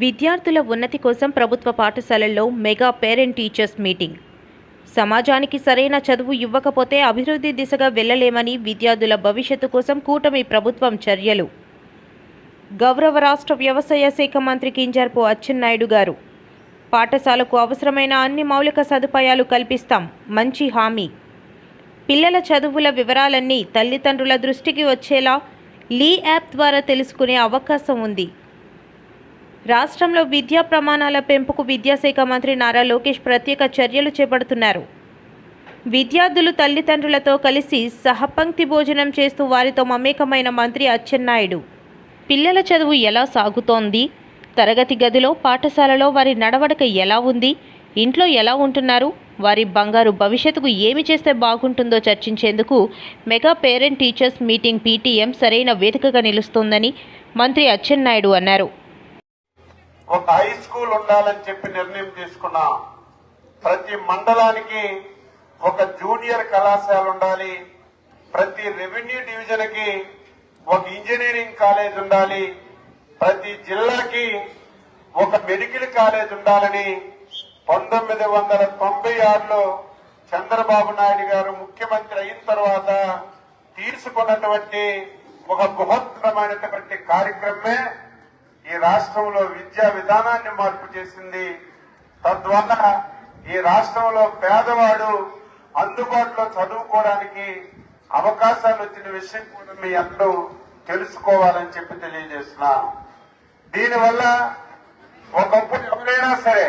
విద్యార్థుల ఉన్నతి కోసం ప్రభుత్వ పాఠశాలల్లో మెగా పేరెంట్ టీచర్స్ మీటింగ్. సమాజానికి సరైన చదువు ఇవ్వకపోతే అభివృద్ధి దిశగా వెళ్లలేమని, విద్యార్థుల భవిష్యత్తు కోసం కూటమి ప్రభుత్వం చర్యలు. గౌరవ రాష్ట్ర వ్యవసాయ శాఖ మంత్రి కింజరాపు అచ్చెన్నాయుడు గారు, పాఠశాలకు అవసరమైన అన్ని మౌలిక సదుపాయాలు కల్పిస్తాం, మంచి హామీ. పిల్లల చదువుల వివరాలన్నీ తల్లిదండ్రుల దృష్టికి వచ్చేలా లీ యాప్ ద్వారా తెలుసుకునే అవకాశం ఉంది. రాష్ట్రంలో విద్యా ప్రమాణాల పెంపుకు విద్యాశాఖ మంత్రి నారా లోకేష్ ప్రత్యేక చర్యలు చేపడుతున్నారు. విద్యార్థులు తల్లిదండ్రులతో కలిసి సహపంక్తి భోజనం చేస్తూ వారితో మమేకమైన మంత్రి అచ్చెన్నాయుడు, పిల్లల చదువు ఎలా సాగుతోంది, తరగతి గదిలో పాఠశాలలో వారి నడవడిక ఎలా ఉంది, ఇంట్లో ఎలా ఉంటున్నారు, వారి బంగారు భవిష్యత్తుకు ఏమి చేస్తే బాగుంటుందో చర్చించేందుకు mega parent teachers meeting PTM సరైన వేదికగా నిలుస్తోందని మంత్రి అచ్చెన్నాయుడు అన్నారు. ఒక హై స్కూల్ ఉండాలని చెప్పి నిర్ణయం తీసుకున్నాం. ప్రతి మండలానికి ఒక జూనియర్ కళాశాల ఉండాలి, ప్రతి రెవెన్యూ డివిజన్ కి ఒక ఇంజనీరింగ్ కాలేజ్ ఉండాలి, ప్రతి జిల్లాకి ఒక మెడికల్ కాలేజ్ ఉండాలని 1996లో చంద్రబాబు నాయుడు గారు ముఖ్యమంత్రి అయిన తర్వాత తీసుకున్నటువంటి ఒక బృహత్తరమైనటువంటి కార్యక్రమమే ఈ రాష్ట్రంలో విద్యా విధానాన్ని మార్పు చేసింది. తద్వారా ఈ రాష్ట్రంలో పేదవాడు అందుబాటులో చదువుకోవడానికి అవకాశాలు వచ్చిన విషయం కూడా మీ అందరూ తెలుసుకోవాలని చెప్పి తెలియజేస్తున్నాను. దీనివల్ల ఒకప్పుడు ఎవరైనా సరే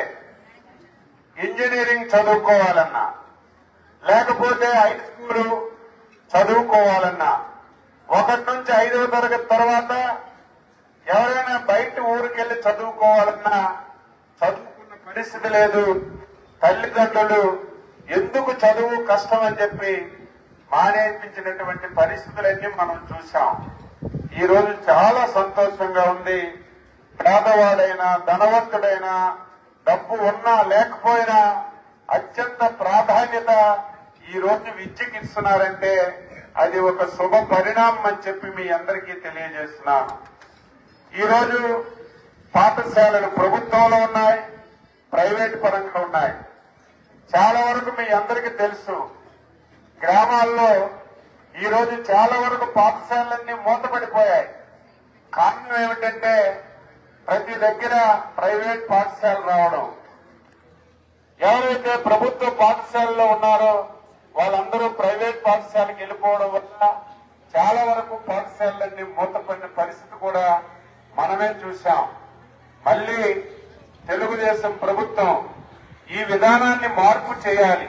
ఇంజనీరింగ్ చదువుకోవాలన్నా, లేకపోతే హై స్కూల్ చదువుకోవాలన్నా, 1 నుంచి 5వ తరగతి తర్వాత ఎవరైనా బయట ఊరికెళ్లి చదువుకోవాలన్నా చదువుకున్న పరిస్థితి లేదు. తల్లిదండ్రులు ఎందుకు చదువు కష్టం అని చెప్పి మానేపించినటువంటి పరిస్థితులన్నీ మనం చూశాం. ఈ రోజు చాలా సంతోషంగా ఉంది. పేదవాడైనా ధనవంతుడైనా, డబ్బు ఉన్నా లేకపోయినా అత్యంత ప్రాధాన్యత ఈ రోజు విద్యకి ఇస్తున్నారంటే అది ఒక శుభ పరిణామం అని చెప్పి మీ అందరికీ తెలియజేస్తున్నాను. ఈ రోజు పాఠశాలలు ప్రభుత్వంలో ఉన్నాయి, ప్రైవేట్ పరంగా ఉన్నాయి. చాలా వరకు మీ అందరికీ తెలుసు, గ్రామాల్లో ఈ రోజు చాలా వరకు పాఠశాలలన్నీ మూతపడిపోయాయి. కారణం ఏమిటంటే ప్రతి దగ్గర ప్రైవేట్ పాఠశాలలు రావడం. ఎవరైతే ప్రభుత్వ పాఠశాలలో ఉన్నారో వాళ్ళందరూ ప్రైవేట్ పాఠశాలకు వెళ్ళిపోవడం వల్ల చాలా వరకు పాఠశాలలన్నీ మూతపడిన పరిస్థితి కూడా మనమే చూశాం. మళ్లీ తెలుగుదేశం ప్రభుత్వం ఈ విధానాన్ని మార్పు చేయాలి.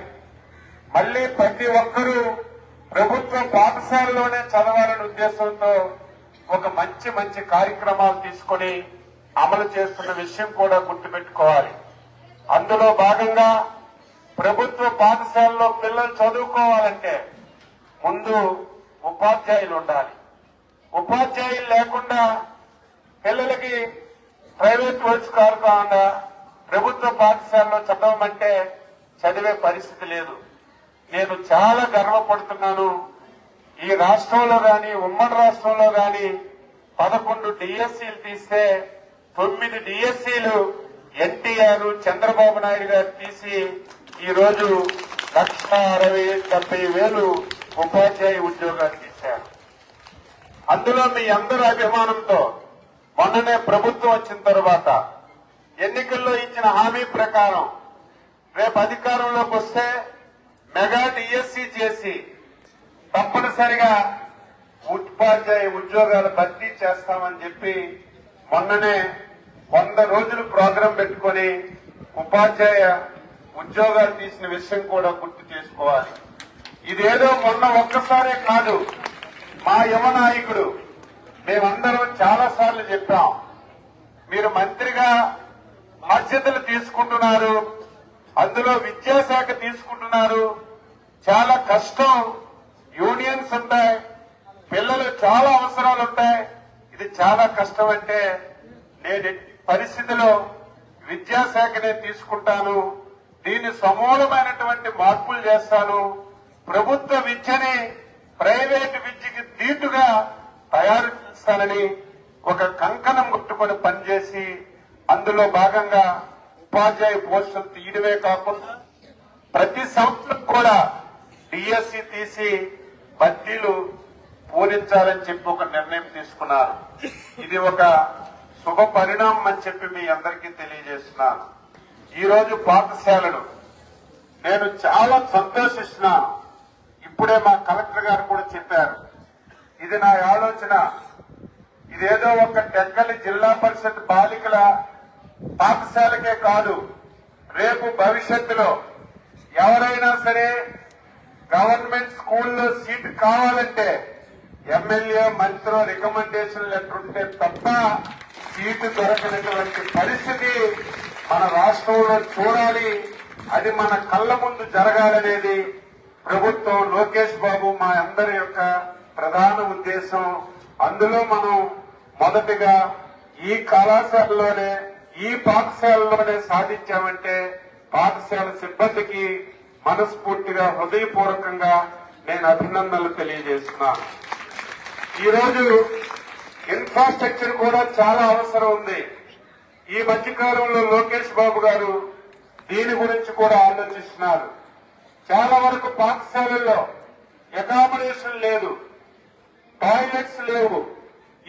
మళ్లీ ప్రతి ఒక్కరూ ప్రభుత్వ పాఠశాలలోనే చదవాలనే ఉద్దేశంతో ఒక మంచి కార్యక్రమాలు తీసుకుని అమలు చేస్తున్న విషయం కూడా గుర్తుపెట్టుకోవాలి. అందులో భాగంగా ప్రభుత్వ పాఠశాలలో పిల్లలు చదువుకోవాలంటే ముందు ఉపాధ్యాయులు ఉండాలి. ఉపాధ్యాయులు లేకుండా పిల్లలకి ప్రైవేట్ వర్క్స్ కాకుండా ప్రభుత్వ పాఠశాలలో చదవమంటే చదివే పరిస్థితి లేదు. నేను చాలా గర్వపడుతున్నాను. ఈ రాష్ట్రంలో గాని, ఉమ్మడి రాష్ట్రంలో గాని 11 డిఎస్సీలు తీస్తే 9 డిఎస్సీలు ఎన్టీఆర్, చంద్రబాబు నాయుడు గారు తీసి ఈ రోజు 1,60,70,000 ఉపాధ్యాయ ఉద్యోగాలు ఇచ్చారు. అందులో మీ అందరి అభిమానంతో మొన్ననే ప్రభుత్వం వచ్చిన తర్వాత ఎన్నికల్లో ఇచ్చిన హామీ ప్రకారం రేపు అధికారంలోకి వస్తే మెగా డిఎస్సీ చేసి తప్పనిసరిగా ఉపాధ్యాయ ఉద్యోగాలు భర్తీ చేస్తామని చెప్పి మొన్ననే 100 రోజులు ప్రోగ్రాం పెట్టుకుని ఉపాధ్యాయ ఉద్యోగాలు తీసిన విషయం కూడా గుర్తు చేసుకోవాలి. ఇదేదో మొన్న ఒక్కసారే కాదు. మా యువ నాయకుడు మేమందరం చాలా సార్లు చెప్పాం, మీరు మంత్రిగా బాధ్యతలు తీసుకుంటున్నారు, అందులో విద్యాశాఖ తీసుకుంటున్నారు, చాలా కష్టం, యూనియన్స్ ఉంటాయి, పిల్లలు చాలా అవసరాలు ఉంటాయి, ఇది చాలా కష్టం అంటే నేను పరిస్థితిలో విద్యాశాఖనే తీసుకుంటాను, దీన్ని సమూలమైనటువంటి మార్పులు చేస్తాను, ప్రభుత్వ విద్యని ప్రైవేటు విద్యకి దీటుగా తయారు చేస్తానని ఒక కంకణం కొట్టుకొని పనిచేసి అందులో భాగంగా ఉపాధ్యాయ పోస్టులు తీయడమే కాకుండా ప్రతి సంవత్సరం కూడా డిఎస్సి తీసి బదిలీలు పూరించాలని చెప్పి ఒక నిర్ణయం తీసుకున్నారు. ఇది ఒక శుభ పరిణామం అని చెప్పి మీ అందరికీ తెలియజేస్తున్నాను. ఈ రోజు పాఠశాలలు నేను చాలా సంతోషిస్తున్నాను. ఇప్పుడే మా కలెక్టర్ గారు కూడా చెప్పారు. ఇది నా ఆలోచన. ఇదేదో ఒక టెక్కలి జిల్లా పరిషత్ బాలికల పాఠశాలకే కాదు, రేపు భవిష్యత్తులో ఎవరైనా సరే గవర్నమెంట్ స్కూల్లో సీటు కావాలంటే ఎమ్మెల్యే మంత్రి రికమెండేషన్ లెటర్ ఉంటే తప్ప సీటు దొరకనటువంటి పరిస్థితి మన రాష్ట్రంలో చూడాలి. అది మన కళ్ళ ముందు జరగాలనేది ప్రభుత్వం, లోకేష్ బాబు మా అందరి యొక్క ప్రధాన ఉద్దేశం. అందులో మనం మొదటిగా ఈ కళాశాలలోనే, ఈ పాఠశాలలోనే సాధించామంటే పాఠశాల సిబ్బందికి మనస్ఫూర్తిగా హృదయపూర్వకంగా నేను అభినందనలు తెలియజేస్తున్నాను. ఈ రోజు ఇన్ఫ్రాస్ట్రక్చర్ కూడా చాలా అవసరం ఉంది. ఈ మధ్యకాలంలో లోకేష్ బాబు గారు దీని గురించి కూడా ఆలోచిస్తున్నారు. చాలా వరకు పాఠశాలల్లో అకామిడేషన్ లేదు, టాయిలెట్స్ లేవు.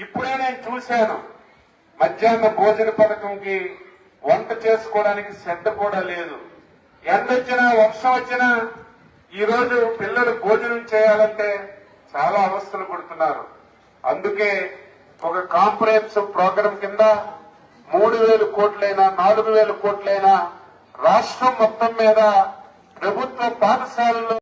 ఇప్పుడే నేను చూశాను, మధ్యాహ్న భోజన పథకంకి వంట చేసుకోవడానికి శ్రద్ధ కూడా లేదు. ఎండొచ్చినా వర్షం వచ్చినా ఈ రోజు పిల్లలు భోజనం చేయాలంటే చాలా అవస్థలు పడుతున్నారు. అందుకే ఒక కాంప్రహెన్సివ్ ప్రోగ్రాం కింద 3,000 కోట్లైనా 4,000 కోట్లైనా రాష్ట్రం మొత్తం మీద ప్రభుత్వ పాఠశాలల్లో